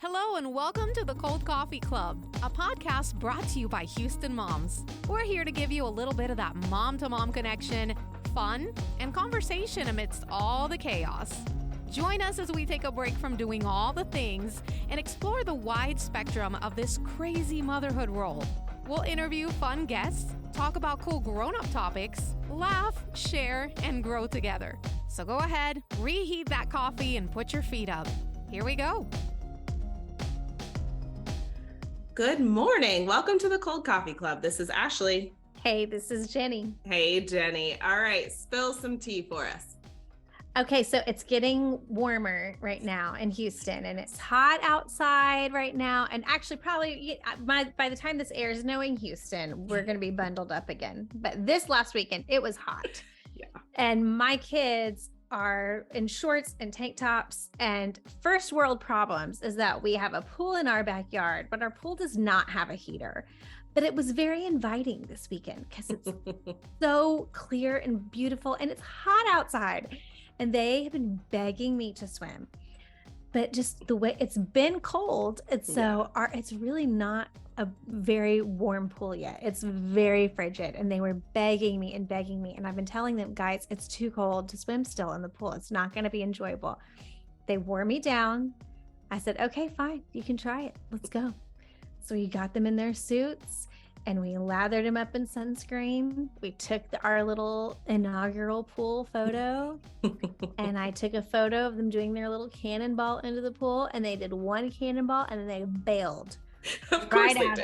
Hello and welcome to the Cold Coffee Club, a podcast brought to you by Houston Moms. We're here to give you a little bit of that mom-to-mom connection, fun, and conversation amidst all the chaos. Join us as we take a break from doing all the things and explore the wide spectrum of this crazy motherhood role. We'll interview fun guests, talk about cool grown-up topics, laugh, share, and grow together. So go ahead, reheat that coffee, and put your feet up. Here we go. Good morning. Welcome to the Cold Coffee Club. This is Ashley. Hey, this is Jenny. Hey, Jenny. All right, spill some tea for us. Okay, so it's getting warmer right now in Houston, and it's hot outside right now. And actually, probably by the time this airs, knowing Houston, we're going to be bundled up again. But this last weekend, it was hot. Yeah. And my kids are in shorts and tank tops, and first world problems is that we have a pool in our backyard, but our pool does not have a heater. But it was very inviting this weekend because it's so clear and beautiful, and it's hot outside. And they have been begging me to swim, but just the way it's been cold, it's really not a very warm pool yet. It's very frigid, and they were begging me, and I've been telling them, guys, it's too cold to swim still in the pool. It's not going to be enjoyable. They wore me down. I said, okay, fine, you can try it. Let's go. So we got them in their suits, and we lathered them up in sunscreen. We took our little inaugural pool photo, and I took a photo of them doing their little cannonball into the pool, and they did one cannonball, and then they bailed right out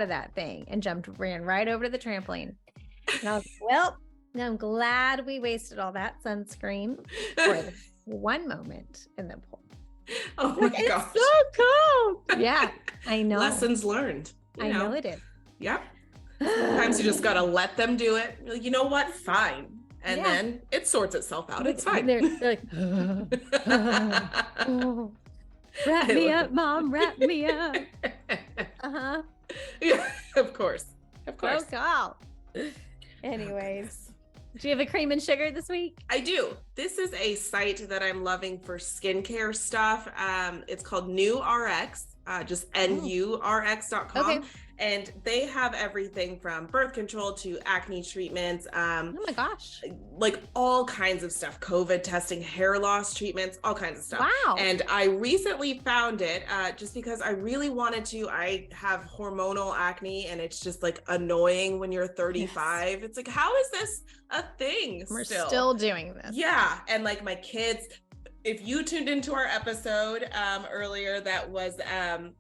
of that thing and ran right over to the trampoline. And I was like, well, I'm glad we wasted all that sunscreen for this one moment in the pool. Oh my gosh. It's so cold. Yeah, I know. Lessons learned. I know it is. Yep. Sometimes you just got to let them do it. You're like, you know what? Fine. And then it sorts itself out. It's fine. They're like, wrap me up, Mom, wrap me up. Uh-huh. Yeah, of course. Oh, God. Anyways, do you have a cream and sugar this week? I do. This is a site that I'm loving for skincare stuff. It's called New RX. Just NURX.com. Okay. And they have everything from birth control to acne treatments. Oh my gosh. Like all kinds of stuff, COVID testing, hair loss treatments, all kinds of stuff. Wow. And I recently found it just because I really wanted to. I have hormonal acne, and it's just like annoying when you're 35. Yes. It's like, how is this a thing? We're still doing this. Yeah. And like my kids, if you tuned into our episode earlier that was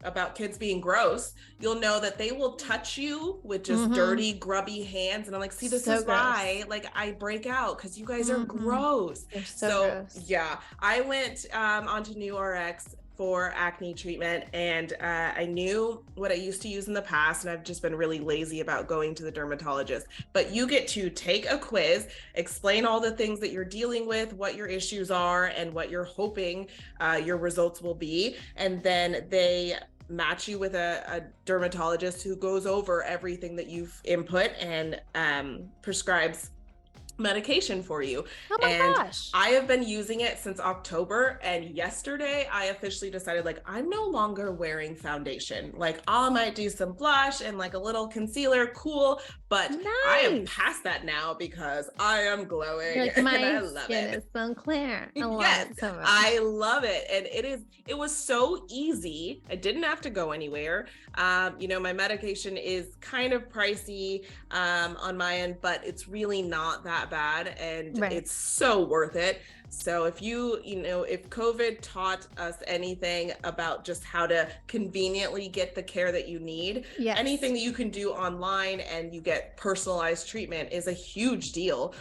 about kids being gross, you'll know that they will touch you with just dirty, grubby hands. And I'm like, see, this is why like I break out, because you guys are gross. They're so gross. Yeah, I went onto New RX for acne treatment, and I knew what I used to use in the past, and I've just been really lazy about going to the dermatologist. But you get to take a quiz, explain all the things that you're dealing with, what your issues are, and what you're hoping your results will be, and then they match you with a dermatologist who goes over everything that you've input and prescribes medication for you. Oh my gosh. I have been using it since October, and yesterday I officially decided, like, I'm no longer wearing foundation. Like, I might do some blush and like a little concealer, cool, but I am past that now because I am glowing. Like, and my I love skin it. is so clear. I love Yes, it so much. I love it. And it was so easy. I didn't have to go anywhere. My medication is kind of pricey on my end, but it's really not that bad, and it's so worth it. So if if COVID taught us anything about just how to conveniently get the care that you need, anything that you can do online and you get personalized treatment is a huge deal.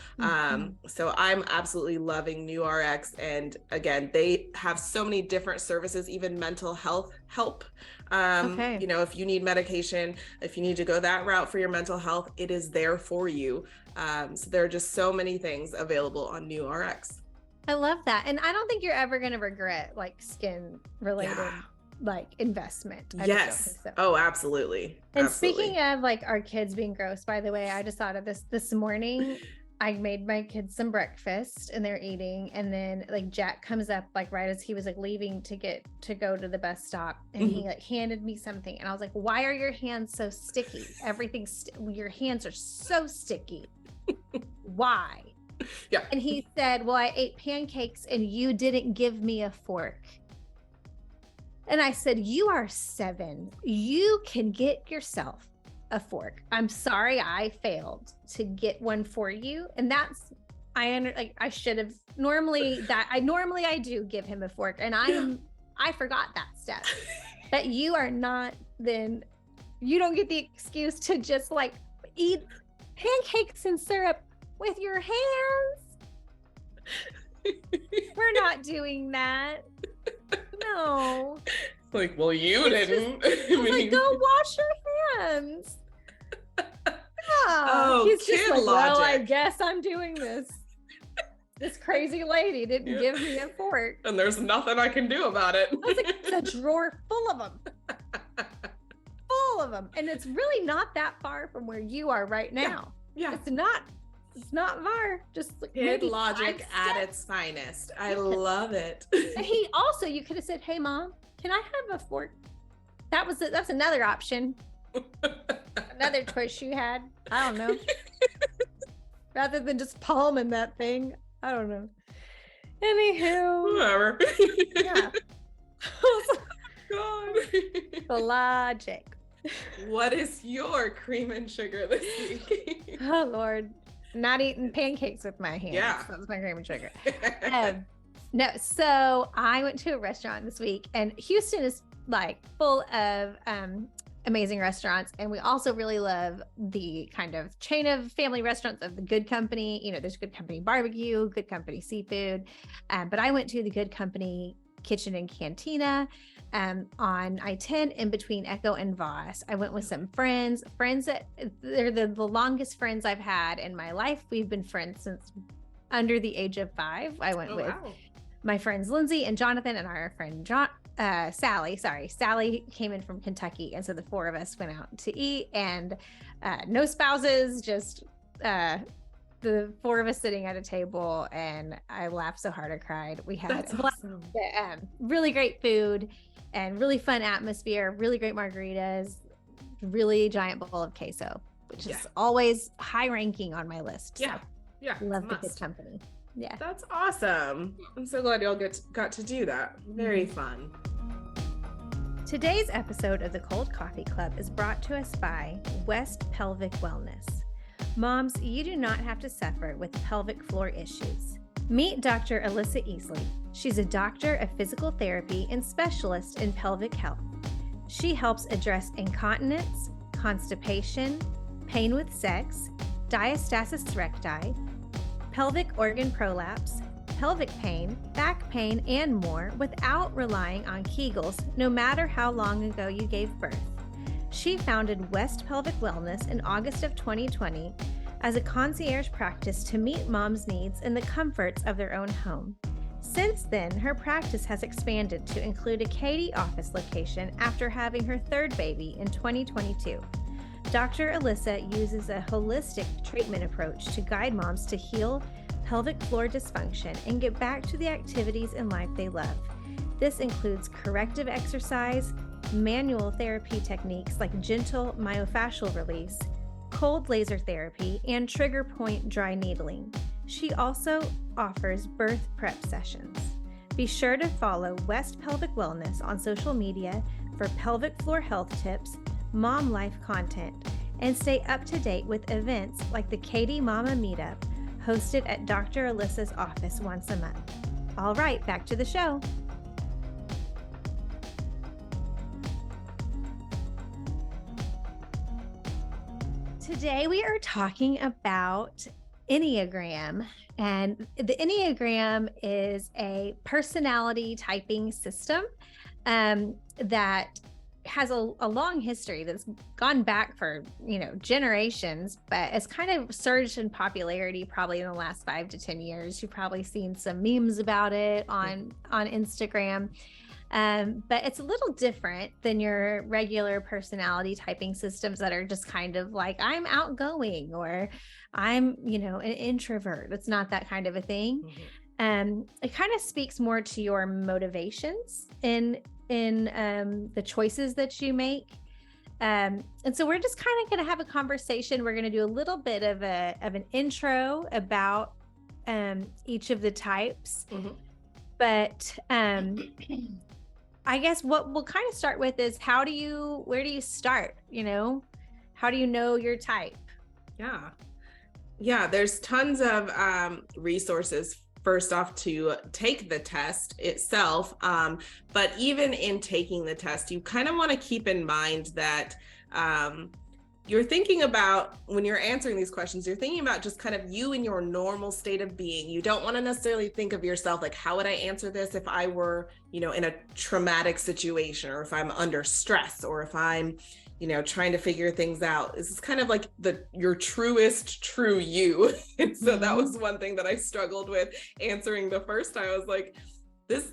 So I'm absolutely loving New RX. And again, they have so many different services, even mental health help. If you need medication, if you need to go that route for your mental health, it is there for you. So there are just so many things available on New RX. I love that. And I don't think you're ever going to regret like skin related like investment. I Yes. Just don't think so. Oh, absolutely. And Absolutely. speaking of like our kids being gross, by the way, I just thought of this morning. I made my kids some breakfast and they're eating. And then like Jack comes up like right as he was like leaving to go to the bus stop. And he like handed me something. And I was like, why are your hands so sticky? Your hands are so sticky. Why? Yeah. And he said, well, I ate pancakes and you didn't give me a fork. And I said, you are 7. You can get yourself a fork. I'm sorry I failed to get one for you. And that's, I should have normally I do give him a fork and I forgot that step. But you are not, then you don't get the excuse to just like eat pancakes and syrup with your hands. We're not doing that. No. Like, well, you didn't. Like, go wash your hands. Oh, he's just like, well, I logic. guess I'm doing this. This crazy lady didn't give me a fork. And there's nothing I can do about it. I was like, it's a drawer full of them. Full of them. And it's really not that far from where you are right now. Yeah. It's not far. Just like Kid maybe logic 5 at steps. its finest. I love it. And you could have said, hey mom, can I have a fork? That's another option. Another choice you had. I don't know. Rather than just palming that thing. I don't know. Anywho. Whatever. Yeah. God. The logic. What is your cream and sugar this week? Oh Lord. Not eating pancakes with my hands. Yeah. That's my cream and sugar. No, so I went to a restaurant this week, and Houston is like full of amazing restaurants, and we also really love the kind of chain of family restaurants of the Good Company. You know, there's Good Company Barbecue, Good Company Seafood, but I went to the Good Company Kitchen and Cantina on I-10 in between Echo and Voss. I went with some friends that they're the longest friends I've had in my life. We've been friends since under the age of 5. I went with my friends Lindsay and Jonathan and our friend Sally. Sally came in from Kentucky, and so the 4 of us went out to eat, and no spouses, just the 4 of us sitting at a table, and I laughed so hard I cried. We had awesome. Really great food and really fun atmosphere, really great margaritas, really giant bowl of queso, which is always high ranking on my list. Yeah. So Yeah. love the Good Company. Yeah. That's awesome. I'm so glad y'all got to do that. Very fun. Today's episode of the Cold Coffee Club is brought to us by West Pelvic Wellness. Moms, you do not have to suffer with pelvic floor issues. Meet Dr. Alyssa Easley. She's a doctor of physical therapy and specialist in pelvic health. She helps address incontinence, constipation, pain with sex, diastasis recti, pelvic organ prolapse, pelvic pain, back pain, and more without relying on Kegels, no matter how long ago you gave birth. She founded West Pelvic Wellness in August of 2020 as a concierge practice to meet moms' needs in the comforts of their own home. Since then, her practice has expanded to include a Katy office location after having her 3rd baby in 2022. Dr. Alyssa uses a holistic treatment approach to guide moms to heal pelvic floor dysfunction and get back to the activities in life they love. This includes corrective exercise, manual therapy techniques like gentle myofascial release, cold laser therapy, and trigger point dry needling. She also offers birth prep sessions. Be sure to follow West Pelvic Wellness on social media for pelvic floor health tips, mom life content, and stay up to date with events like the Katy Mama Meetup, hosted at Dr. Alyssa's office once a month. All right, back to the show. Today we are talking about Enneagram, and the Enneagram is a personality typing system that has a long history that's gone back for generations, but it's kind of surged in popularity probably in the last 5 to 10 years. You've probably seen some memes about it on Instagram. But it's a little different than your regular personality typing systems that are just kind of like, I'm outgoing or I'm, an introvert. It's not that kind of a thing. It kind of speaks more to your motivations in the choices that you make. And so we're just kind of going to have a conversation. We're going to do a little bit of an intro about each of the types. But I guess what we'll kind of start with is where do you start? How do you know your type? Yeah, there's tons of resources first off to take the test itself. But even in taking the test, you kind of want to keep in mind that you're thinking about, when you're answering these questions, you're thinking about just kind of you in your normal state of being. You don't want to necessarily think of yourself like, how would I answer this if I were, in a traumatic situation, or if I'm under stress, or if I'm, trying to figure things out. This is kind of like your truest true you. And so that was one thing that I struggled with answering the first time. I was like, this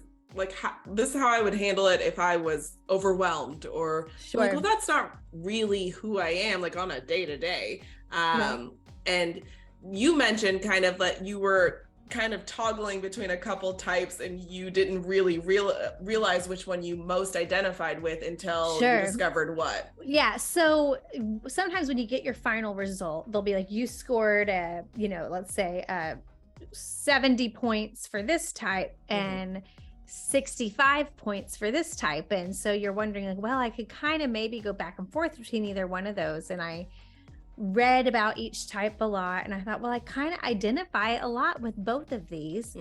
is how I would handle it if I was overwhelmed, or like, well, that's not really who I am, like on a day-to-day. And you mentioned kind of that you were kind of toggling between a couple types, and you didn't really realize which one you most identified with until you discovered what. Yeah. So sometimes when you get your final result, they'll be like, you scored let's say 70 points for this type and 65 points for this type. And so you're wondering like, well, I could kind of maybe go back and forth between either one of those. And I read about each type a lot, and I thought, well, I kind of identify a lot with both of these.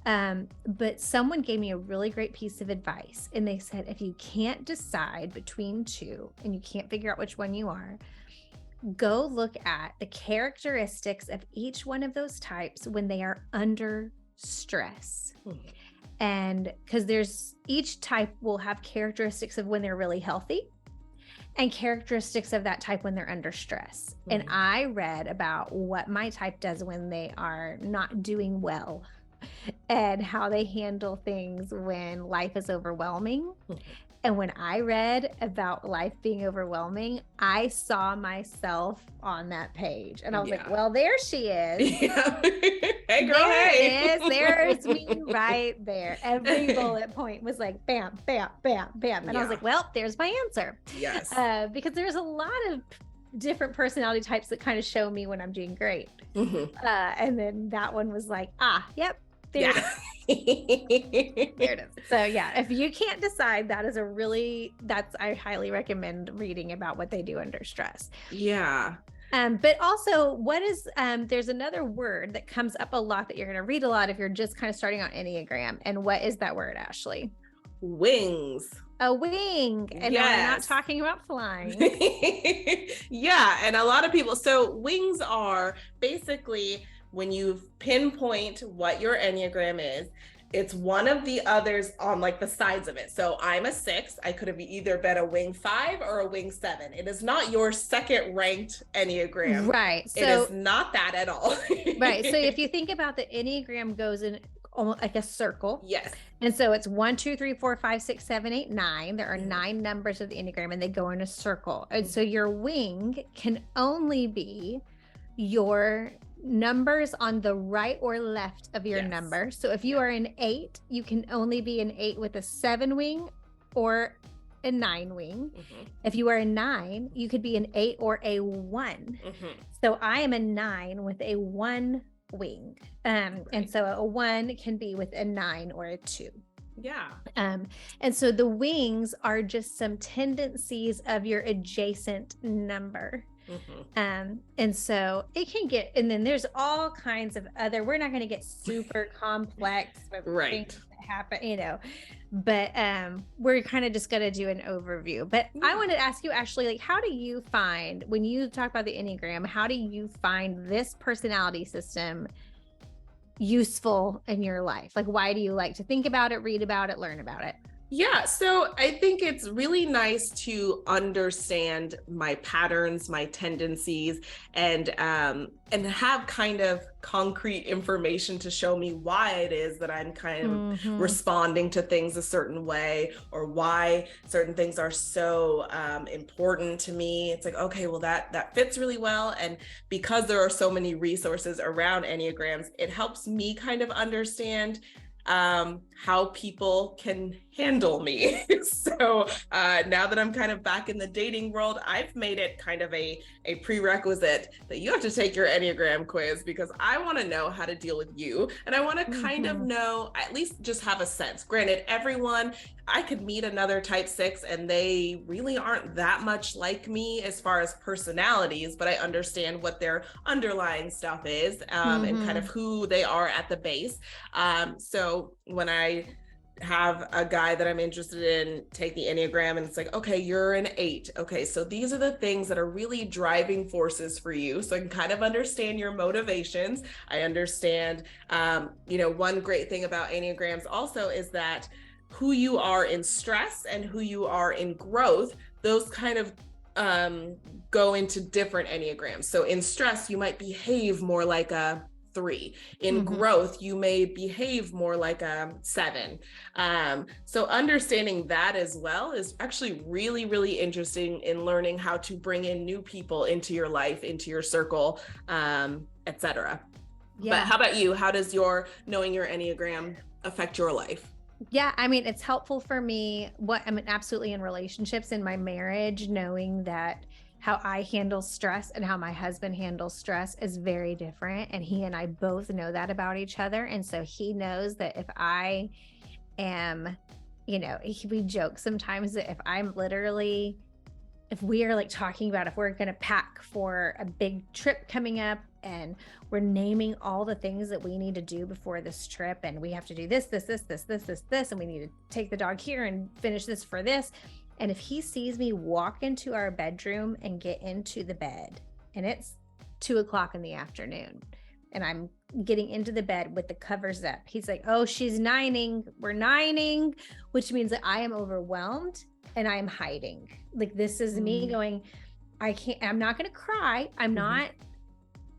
But someone gave me a really great piece of advice, and they said, if you can't decide between two and you can't figure out which one you are, go look at the characteristics of each one of those types when they are under stress. And because each type will have characteristics of when they're really healthy and characteristics of that type when they're under stress. And I read about what my type does when they are not doing well, and how they handle things when life is overwhelming. And when I read about life being overwhelming, I saw myself on that page, and I was like, well, there she is. Hey girl, hey. There's me right there. Every bullet point was like, bam, bam, bam, bam. And I was like, well, there's my answer. Yes. Because there's a lot of different personality types that kind of show me when I'm doing great. And then that one was like, yep. There it is. There it is. So yeah, if you can't decide, I highly recommend reading about what they do under stress. Yeah. But also there's another word that comes up a lot that you're going to read a lot if you're just kind of starting on Enneagram. And what is that word, Ashley? Wings. A wing. And I'm not talking about flying. Yeah. And a lot of people, so wings are basically, when you pinpoint what your Enneagram is, it's one of the others on like the sides of it. So I'm a 6. I could have either been a wing 5 or a wing 7. It is not your second ranked Enneagram. Right. So it is not that at all. Right. So if you think about the Enneagram goes in almost like a circle. Yes. And so it's 1, 2, 3, 4, 5, 6, 7, 8, 9. There are 9 numbers of the Enneagram, and they go in a circle. And so your wing can only be your numbers on the right or left of your number. So if you are an 8, you can only be an 8 with a 7 wing or a 9 wing. If you are a 9, you could be an 8 or a 1. So I am a 9 with a 1 wing. And so a 1 can be with a 9 or a 2. Yeah. And so the wings are just some tendencies of your adjacent number. And so it can get, and then there's all kinds of other, we're not going to get super complex with things that happen, but we're kind of just going to do an overview. But I wanted to ask you, Ashley, like, how do you find, when you talk about the Enneagram, how do you find this personality system useful in your life? Like, why do you like to think about it, read about it, learn about it? Yeah, so I think it's really nice to understand my patterns, my tendencies, and have kind of concrete information to show me why it is that I'm kind of responding to things a certain way, or why certain things are so important to me. It's like, okay, well that fits really well, and because there are so many resources around Enneagrams, it helps me kind of understand how people can handle me. So now that I'm kind of back in the dating world, I've made it kind of a prerequisite that you have to take your Enneagram quiz, because I want to know how to deal with you. And I want to kind of know, at least just have a sense. Granted, I could meet another type 6 and they really aren't that much like me as far as personalities, but I understand what their underlying stuff is, and kind of who they are at the base. So when I have a guy that I'm interested in take the Enneagram, and it's like, okay, you're an 8. Okay, so these are the things that are really driving forces for you. So I can kind of understand your motivations. I understand, one great thing about Enneagrams also is that who you are in stress and who you are in growth, those kind of go into different Enneagrams. So in stress, you might behave more like a 3. In growth, you may behave more like a 7. So understanding that as well is actually really, really interesting in learning how to bring in new people into your life, into your circle, etc. Yeah. But how about you? How does knowing your Enneagram affect your life? Yeah, I mean, it's helpful for me. Absolutely in relationships, in my marriage, knowing that how I handle stress and how my husband handles stress is very different. And he and I both know that about each other. And so he knows that if I am, we joke sometimes that if we are like talking about if we're going to pack for a big trip coming up and we're naming all the things that we need to do before this trip, and we have to do this, and we need to take the dog here and finish this for this. And if he sees me walk into our bedroom and get into the bed, and it's 2:00 in the afternoon, and I'm getting into the bed with the covers up, he's like, oh, she's nining. We're nining, which means that I am overwhelmed and I am hiding. Like, this is me going, I'm not going to cry. I'm not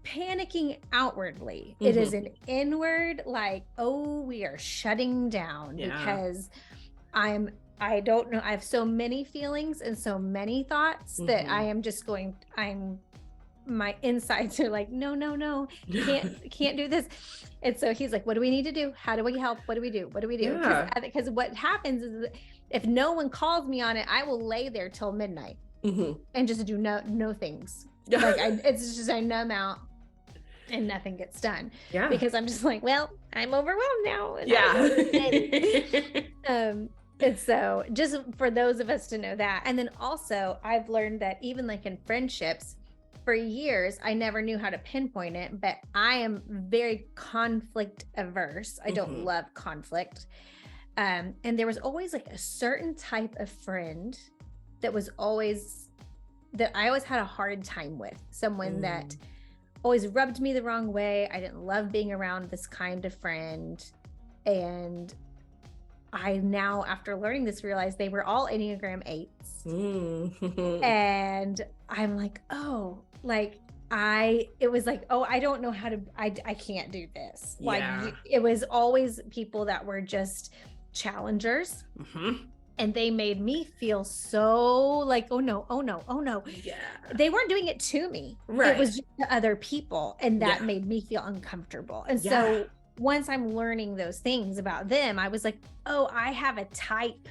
panicking outwardly. It is an inward, like, oh, we are shutting down because I don't know. I have so many feelings and so many thoughts that I am just going, my insides are like, no, can't do this. And so he's like, what do we need to do? How do we help? What do we do? Because what happens is if no one calls me on it, I will lay there till midnight and just do no things. Like it's just I numb out and nothing gets done. Yeah. Because I'm just like, well, I'm overwhelmed now. And so just for those of us to know that. And then also I've learned that even like in friendships, for years, I never knew how to pinpoint it, but I am very conflict averse. I don't love conflict. And there was always like a certain type of friend that I always had a hard time with. Someone that always rubbed me the wrong way. I didn't love being around this kind of friend. And I now, after learning this, realized they were all Enneagram 8s. And I'm like, oh, like it was like, oh, I don't know how to, I can't do this. Like it was always people that were just challengers. And they made me feel so like, oh no. Yeah. They weren't doing it to me. Right. It was just to other people. And that made me feel uncomfortable. And so once I'm learning those things about them, I was like, oh, I have a type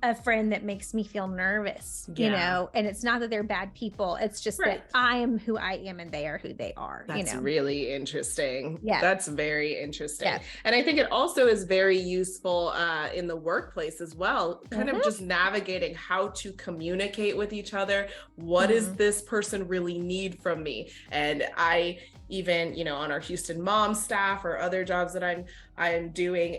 of friend that makes me feel nervous, and it's not that they're bad people. It's just that I am who I am and they are who they are. That's really interesting. Yeah. That's very interesting. Yeah. And I think it also is very useful in the workplace as well, kind of just navigating how to communicate with each other. What does this person really need from me? And I even, on our Houston mom staff or other jobs that I'm doing,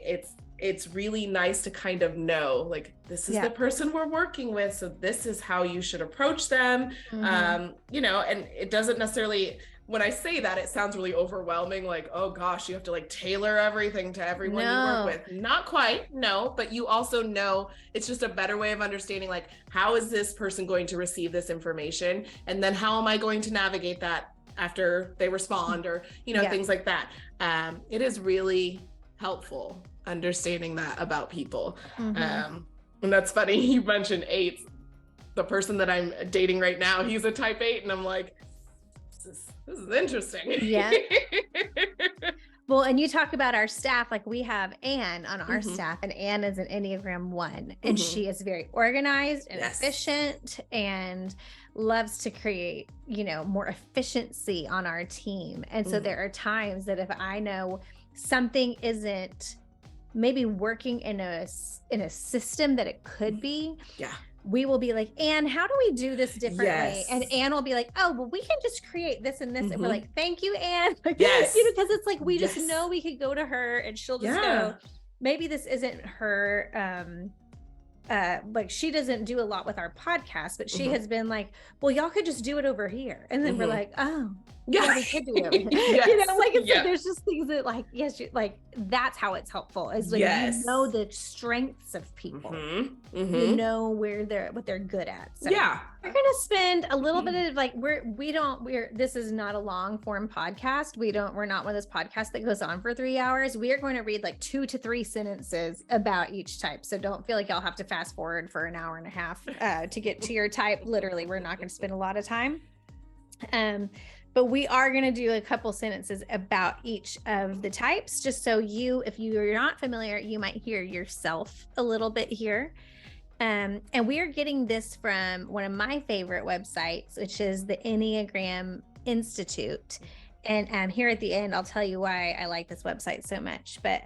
it's really nice to kind of know, like, this is the person we're working with, so this is how you should approach them. And it doesn't necessarily, when I say that, it sounds really overwhelming. Like, oh gosh, you have to like tailor everything to everyone you work with. Not quite, no, but you also know it's just a better way of understanding, like, how is this person going to receive this information? And then how am I going to navigate that after they respond, or, you know, things like that. It is really helpful understanding that about people. And that's funny. You mentioned 8s. The person that I'm dating right now, he's a type 8, and I'm like, this is interesting. Yeah. Well, and you talk about our staff, like we have Anne on our staff, and Anne is an Enneagram 1, and she is very organized and efficient and loves to create, you know, more efficiency on our team. And so there are times that if I know something isn't maybe working in a system that it could be, we will be like, Anne, how do we do this differently? And Anne will be like, oh, well, we can just create this and this. And we're like, thank you, Anne. You know, because it's like, we just know we could go to her and she'll just go, maybe this isn't her, like she doesn't do a lot with our podcast, but she has been like, well, y'all could just do it over here. And then we're like, oh, yeah, we could do it over here. You know, like, it's like, there's just things that like, like that's how it's helpful, is like, you know, the strengths of people, you know, what they're good at. So we're going to spend a little bit of like, this is not a long form podcast. We're not one of those podcasts that goes on for 3 hours. We are going to read like 2 to 3 sentences about each type. So don't feel like y'all have to fast forward for an hour and a half to get to your type. Literally, we're not going to spend a lot of time. But we are going to do a couple sentences about each of the types, just so if you're not familiar, you might hear yourself a little bit here. And we are getting this from one of my favorite websites, which is the Enneagram Institute. And here at the end, I'll tell you why I like this website so much. But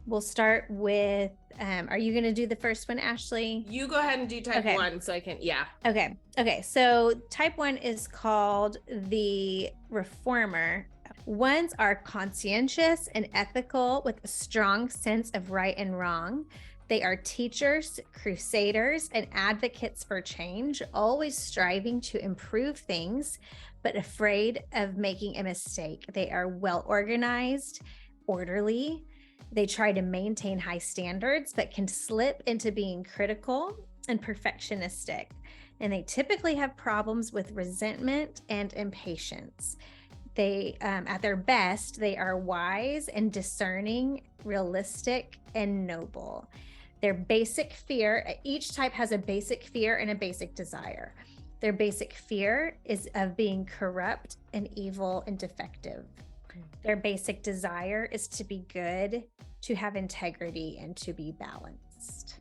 we'll start with, are you going to do the first one, Ashley? You go ahead and do type 1 so I can, Okay. So type 1 is called the reformer. Ones are conscientious and ethical with a strong sense of right and wrong. They are teachers, crusaders, and advocates for change, always striving to improve things, but afraid of making a mistake. They are well organized, orderly. They try to maintain high standards, but can slip into being critical and perfectionistic. And they typically have problems with resentment and impatience. They, at their best, they are wise and discerning, realistic, and noble. Their basic fear, each type has a basic fear and a basic desire. Their basic fear is of being corrupt and evil and defective. Their basic desire is to be good, to have integrity, and to be balanced.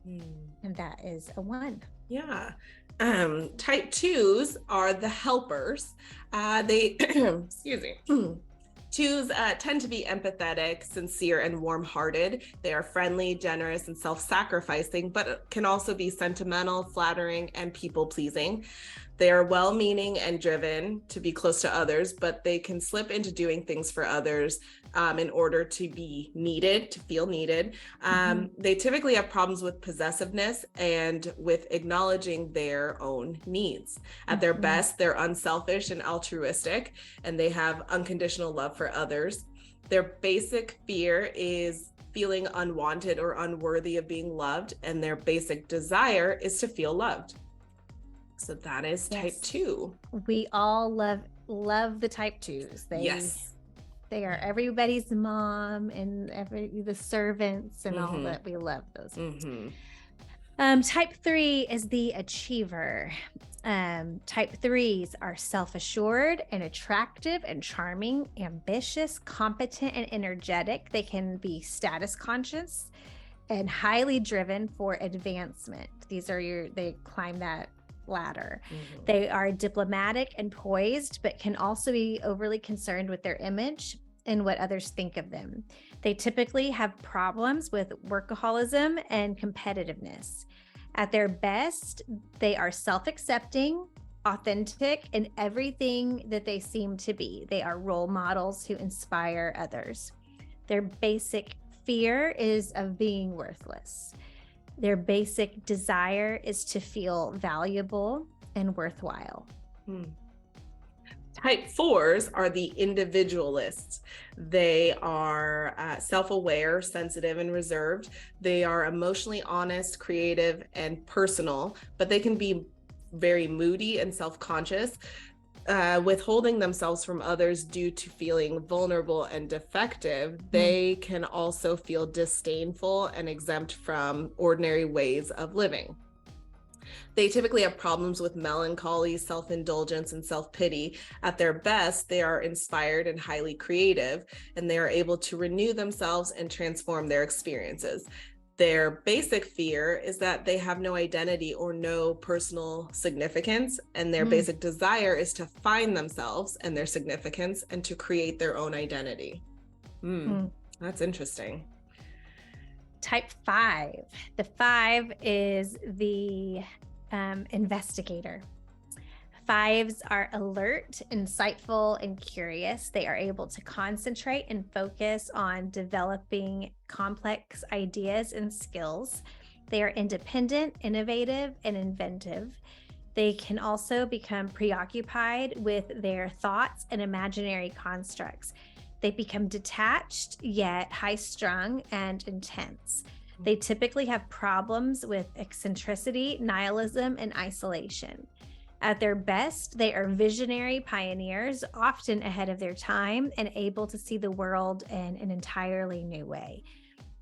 And that is a 1. Yeah. Type 2s are the helpers. They, excuse me. 2s tend to be empathetic, sincere, and warm-hearted. They are friendly, generous, and self-sacrificing, but can also be sentimental, flattering, and people-pleasing. They are well-meaning and driven to be close to others, but they can slip into doing things for others in order to be needed, to feel needed. They typically have problems with possessiveness and with acknowledging their own needs. At their best, they're unselfish and altruistic, and they have unconditional love for others. Their basic fear is feeling unwanted or unworthy of being loved, and their basic desire is to feel loved. So that is type 2. We all love the type 2s. They are everybody's mom and the servants and all that. We love those. Type 3 is the achiever. Type 3s are self-assured and attractive and charming, ambitious, competent, and energetic. They can be status conscious and highly driven for advancement. They climb that ladder. They are diplomatic and poised, but can also be overly concerned with their image and what others think of them. They typically have problems with workaholism and competitiveness. At their best, they are self-accepting, authentic, and everything that they seem to be. They are role models who inspire others. Their basic fear is of being worthless. Their basic desire is to feel valuable and worthwhile. Type 4s are the individualists. They are self-aware, sensitive, and reserved. They are emotionally honest, creative, and personal, but they can be very moody and self-conscious, withholding themselves from others due to feeling vulnerable and defective. They can also feel disdainful and exempt from ordinary ways of living. They typically have problems with melancholy, self-indulgence, and self-pity. At their best, they are inspired and highly creative, and they are able to renew themselves and transform their experiences. Their basic fear is that they have no identity or no personal significance, and their basic desire is to find themselves and their significance and to create their own identity. That's interesting. Type 5. The 5 is the investigator. 5s are alert, insightful, and curious. They are able to concentrate and focus on developing complex ideas and skills. They are independent, innovative, and inventive. They can also become preoccupied with their thoughts and imaginary constructs. They become detached, yet high-strung and intense. They typically have problems with eccentricity, nihilism, and isolation. At their best, they are visionary pioneers, often ahead of their time and able to see the world in an entirely new way.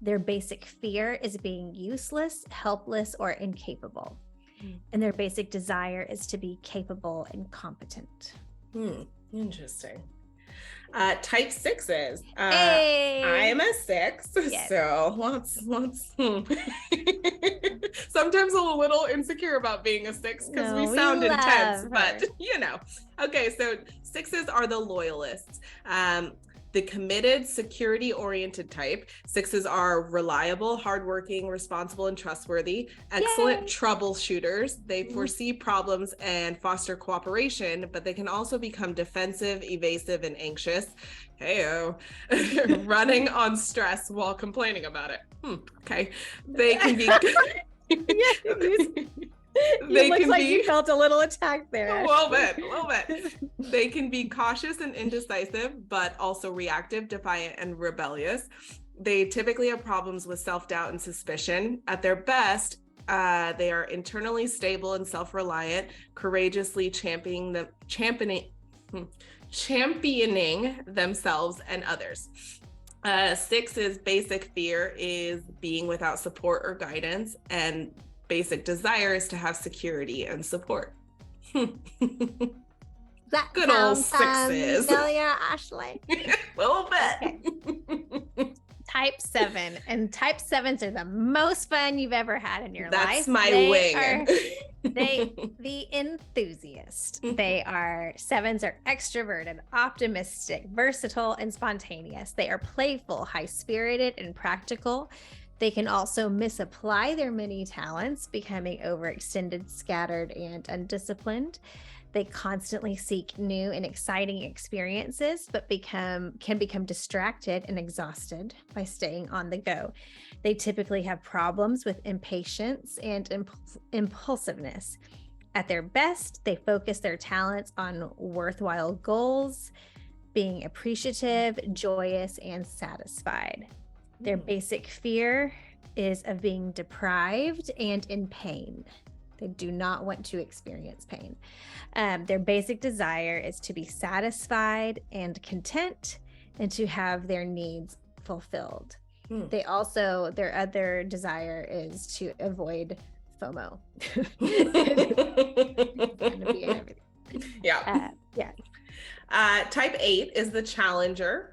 Their basic fear is being useless, helpless, or incapable. And their basic desire is to be capable and competent. Interesting. Type 6s. Hey! I am a 6, Yes. so sometimes I'm a little insecure about being a 6 because we sound intense, but Okay, so 6s are the loyalists. The committed, security-oriented type. 6s are reliable, hardworking, responsible, and trustworthy. Excellent troubleshooters. They foresee problems and foster cooperation, but they can also become defensive, evasive, and anxious. Heyo. Running on stress while complaining about it. Okay. They can be... It looks like you felt a little attacked there. A little bit. They can be cautious and indecisive, but also reactive, defiant, and rebellious. They typically have problems with self-doubt and suspicion. At their best, they are internally stable and self-reliant, courageously championing themselves and others. 6's basic fear is being without support or guidance, and basic desire is to have security and support. That good old 6s. Familiar, Ashley. A little bit. Okay. Type 7, and type 7s are the most fun you've ever had in your life. That's my wing. The enthusiast. 7s are extroverted, optimistic, versatile, and spontaneous. They are playful, high-spirited, and practical. They can also misapply their many talents, becoming overextended, scattered, and undisciplined. They constantly seek new and exciting experiences, but can become distracted and exhausted by staying on the go. They typically have problems with impatience and impulsiveness. At their best, they focus their talents on worthwhile goals, being appreciative, joyous, and satisfied. Their basic fear is of being deprived and in pain. They do not want to experience pain. Their basic desire is to be satisfied and content and to have their needs fulfilled. Their other desire is to avoid FOMO. Type 8 is the challenger.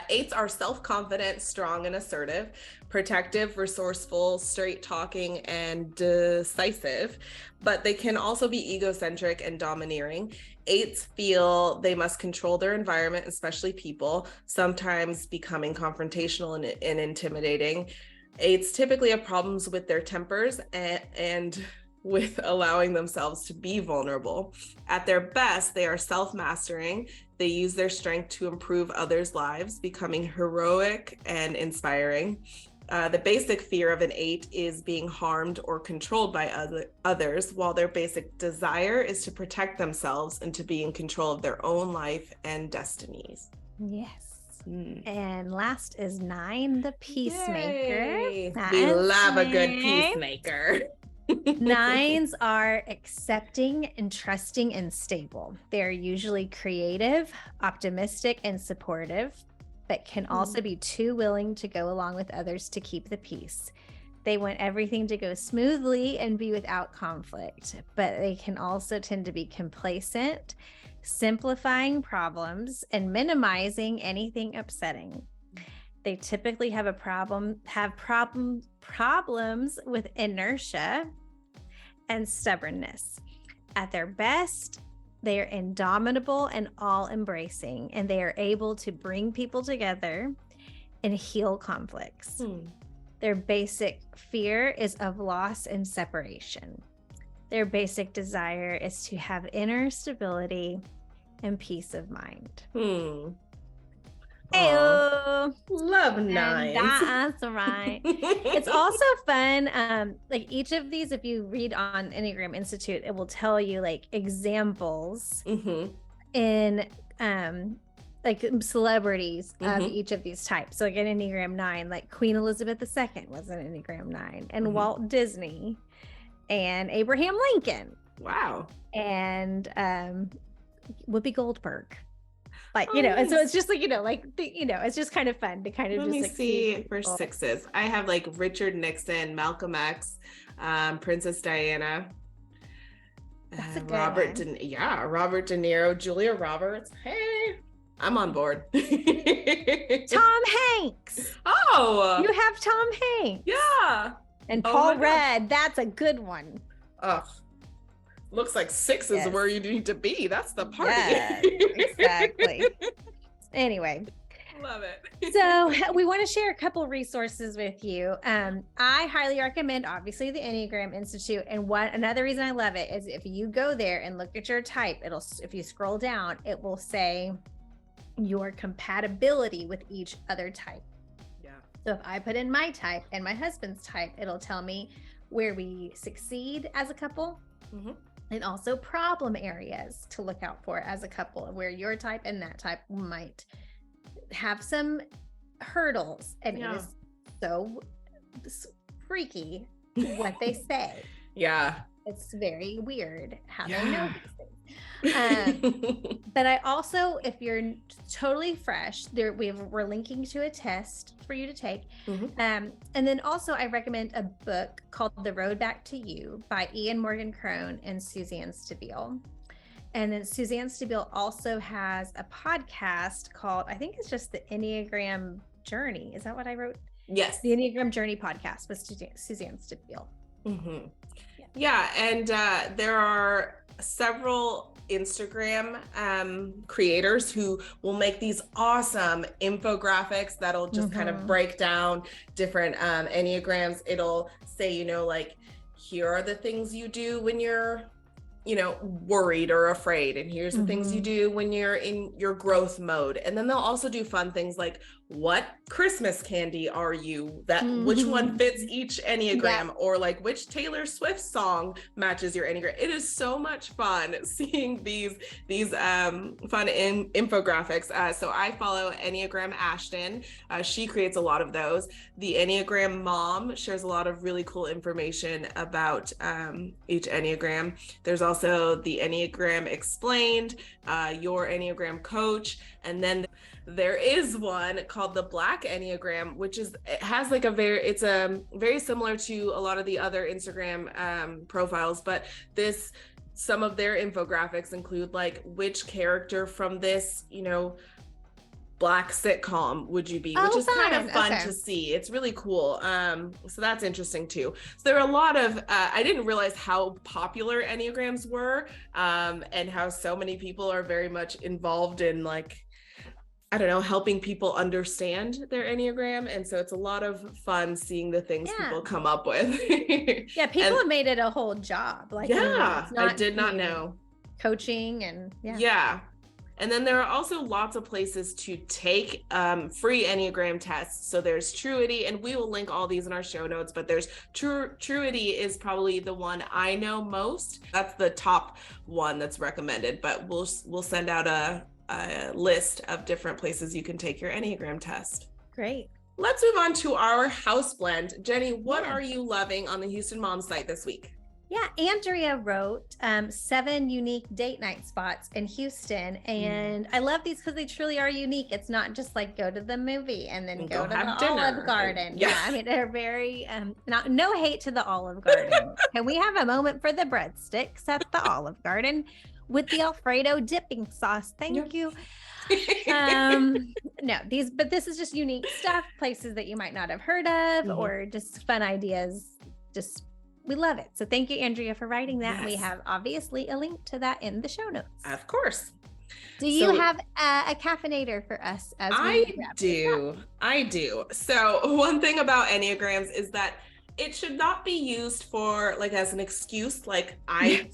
8s are self-confident, strong, and assertive, protective, resourceful, straight-talking, and decisive, but they can also be egocentric and domineering. 8s feel they must control their environment, especially people, sometimes becoming confrontational and intimidating. 8s typically have problems with their tempers and with allowing themselves to be vulnerable. At their best, they are self-mastering. They use their strength to improve others' lives, becoming heroic and inspiring. The basic fear of an 8 is being harmed or controlled by others, while their basic desire is to protect themselves and to be in control of their own life and destinies. Yes. And last is 9, the peacemaker. We love a good peacemaker. 9s are accepting and trusting and stable. They're usually creative, optimistic, and supportive, but can also be too willing to go along with others to keep the peace. They want everything to go smoothly and be without conflict, but they can also tend to be complacent, simplifying problems, and minimizing anything upsetting. They typically have problems with inertia and stubbornness. At their best, they are indomitable and all-embracing, and they are able to bring people together and heal conflicts. Their basic fear is of loss and separation. Their basic desire is to have inner stability and peace of mind. Love 9s. That's right. It's also fun. Like each of these, if you read on Enneagram Institute, it will tell you like examples in like celebrities of each of these types. So like an Enneagram 9, like Queen Elizabeth II was an Enneagram 9, and Walt Disney, and Abraham Lincoln. Wow. And Whoopi Goldberg. Like, you know, and so it's just like, you know, like, it's just kind of fun to kind of Let just me like, see for 6s. I have like Richard Nixon, Malcolm X, Princess Diana, That's a good Robert one. Robert De Niro, Julia Roberts. Hey, I'm on board. Tom Hanks. Oh, You have Tom Hanks. yeah. And Oh Paul my Rudd. That's a good one. Ugh. Looks like 6 is where you need to be. That's the party. Yes, exactly. Anyway. Love it. So we want to share a couple resources with you. I highly recommend, obviously, the Enneagram Institute. And another reason I love it is if you go there and look at your type, if you scroll down, it will say your compatibility with each other type. Yeah. So if I put in my type and my husband's type, it'll tell me where we succeed as a couple. And also problem areas to look out for as a couple, where your type and that type might have some hurdles. And it is so freaky what they say. Yeah. It's very weird how they know these things. But I also, if you're totally fresh, we're linking to a test for you to take. And then also I recommend a book called The Road Back to You by Ian Morgan Cron and Suzanne Stabile. And then Suzanne Stabile also has a podcast called, I think it's just the Enneagram Journey. Is that what I wrote? Yes. The Enneagram Journey podcast with Suzanne Stabile. Yeah. And there are several Instagram creators who will make these awesome infographics that'll just kind of break down different Enneagrams. It'll say, you know, like, here are the things you do when you're, you know, worried or afraid, and here's the things you do when you're in your growth mode. And then they'll also do fun things like, what Christmas candy are you, that which one fits each Enneagram, or like which Taylor Swift song matches your Enneagram. It is so much fun seeing these fun infographics. So I follow Enneagram Ashton. She creates a lot of those. The Enneagram Mom shares a lot of really cool information about each Enneagram. There's also the Enneagram Explained, Your Enneagram Coach, and then there is one called the Black Enneagram, which is, it has like it's very similar to a lot of the other Instagram profiles, but some of their infographics include like, which character from this, you know, Black sitcom would you be, which is kind of fun to see. It's really cool. So that's interesting too. So there are a lot of, I didn't realize how popular Enneagrams were, and how so many people are very much involved in, like, I don't know, helping people understand their Enneagram. And so it's a lot of fun seeing the things people come up with. People have made it a whole job. Like, I did not know. Coaching and And then there are also lots of places to take free Enneagram tests. So there's Truity, and we will link all these in our show notes, but there's Truity is probably the one I know most. That's the top one that's recommended, but we'll send out a list of different places you can take your Enneagram test. Great. Let's move on to our house blend. Jenny, what are you loving on the Houston Mom site this week? Yeah, Andrea wrote 7 unique date night spots in Houston. And I love these because they truly are unique. It's not just like go to the movie and then go to the dinner. Olive Garden. Yeah. I mean, they're very, no hate to the Olive Garden. Can we have a moment for the breadsticks at the Olive Garden with the Alfredo dipping sauce? Thank you. No, this is just unique stuff, places that you might not have heard of, or just fun ideas. We love it. So thank you, Andrea, for writing that. Yes. We have obviously a link to that in the show notes. Of course. Do you have a caffeinator for us? I do. So one thing about Enneagrams is that it should not be used for like as an excuse. Like I'm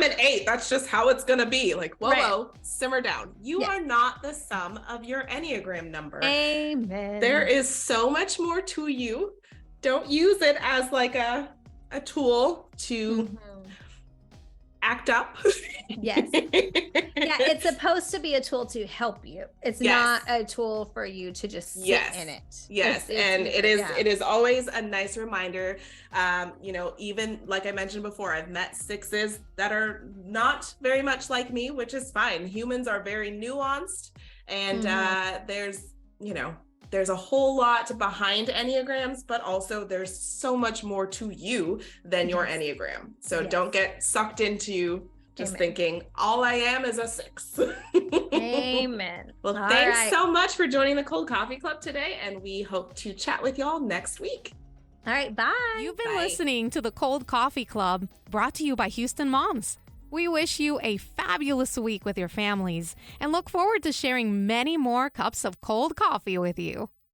an 8. That's just how it's going to be. Like, whoa, simmer down. You are not the sum of your Enneagram number. Amen. There is so much more to you. Don't use it as like a tool to act up. Yes. Yeah, it's supposed to be a tool to help you. It's not a tool for you to just sit in it. Yes. And it is always a nice reminder. Even like I mentioned before, I've met 6s that are not very much like me, which is fine. Humans are very nuanced, and there's a whole lot behind Enneagrams, but also there's so much more to you than your Enneagram. So don't get sucked into just thinking all I am is a 6. Amen. Well, thanks so much for joining the Cold Coffee Club today, and we hope to chat with y'all next week. All right, bye. You've been listening to the Cold Coffee Club, brought to you by Houston Moms. We wish you a fabulous week with your families and look forward to sharing many more cups of cold coffee with you.